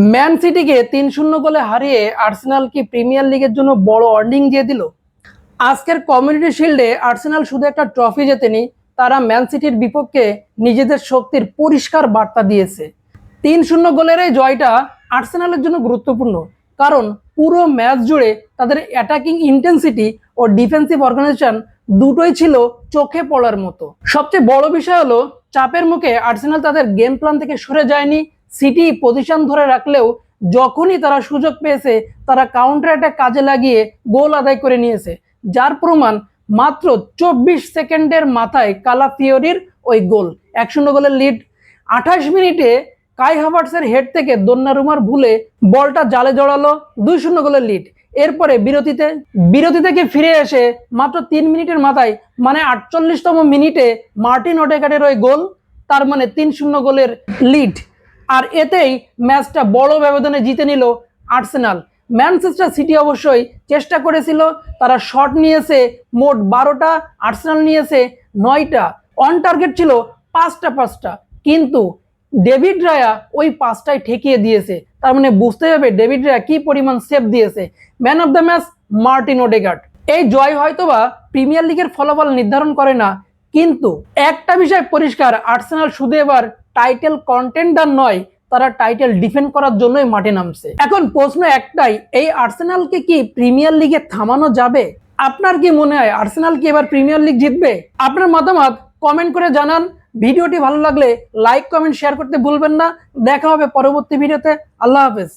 Man সিটিকে ৩-০ গোলে হারিয়ে Arsenal কি প্রিমিয়ার লিগের জন্য বড় ওয়ার্নিং দিয়ে দিল? আজকের কমিউনিটি শিল্ডে আর্সেনাল শুধু একটা ট্রফি জেতেনি, তারা ম্যান সিটির বিপক্ষে নিজেদের শক্তির পরিষ্কার বার্তা দিয়েছে। ৩-০ গোলের এই জয়টা আর্সেনালের জন্য গুরুত্বপূর্ণ, কারণ পুরো ম্যাচ জুড়ে তাদের অ্যাটাকিং ইন্টেন্সিটি ও ডিফেন্সিভ অর্গানাইজেশন দুটোই ছিল চোখে পড়ার মতো। সবচেয়ে বড় বিষয় হলো, চাপের মুখে আর্সেনাল তাদের গেম প্ল্যান থেকে সরে যায়নি। সিটি পজিশন ধরে রাখলেও যখনই তারা সুযোগ পেয়েছে, তারা কাউন্টার অ্যাটাক কাজে লাগিয়ে গোল আদায় করে নিয়েছে, যার প্রমাণ মাত্র 24 সেকেন্ডের মাথায় কালাফিওরির ওই গোল। 1-0 গোলের লিড। 28 মিনিটে কাই হাভার্টসের হেড থেকে দোন্নারুমার ভুলে বলটা জালে জড়ালো। 2-0 গোলের লিড। এরপরে বিরতি থেকে ফিরে এসে মাত্র 3 মিনিটের মাথায়, মানে 48তম মিনিটে মার্টিন ওডেগার্ডের ওই গোল। তার মানে 3-0 গোলের লিড। আর এতেই ম্যাচটা বড় ব্যবধানে জিতে নিল আর্সেনাল। ম্যানচেস্টার সিটি অবশ্যই চেষ্টা করেছিল, তারা শট নিয়েছে মোট 12টা, আর্সেনাল নিয়েছে 9টা। অন টার্গেট ছিল 5টা, কিন্তু ডেভিড রায়া ওই 5টায় ঠেকিয়ে দিয়েছে। তার মানে বুঝতে হবে ডেভিড রায়া কি পরিমাণ সেভ দিয়েছে। Man of the match Martin Odegaard. এই জয় হয়তোবা প্রিমিয়ার লিগের ফলাফল নির্ধারণ করে না, কিন্তু একটা বিষয় পরিষ্কার, আর্সেনাল শুধু এবার টাইটেল কন্টেন্ডার নয়, তারা টাইটেল ডিফেন্ড করার জন্যই মাঠে নামছে। এখন প্রশ্ন একটাই, এই আর্সেনালকে কি প্রিমিয়ার লিগে থামানো যাবে? আপনার কি মনে হয় আর্সেনাল কি এবার প্রিমিয়ার লিগ জিতবে? আপনার মতামত কমেন্ট করে জানান। ভিডিওটি ভালো লাগলে লাইক, কমেন্ট, শেয়ার করতে ভুলবেন না। দেখা হবে পরবর্তী ভিডিওতে। আল্লাহ হাফেজ।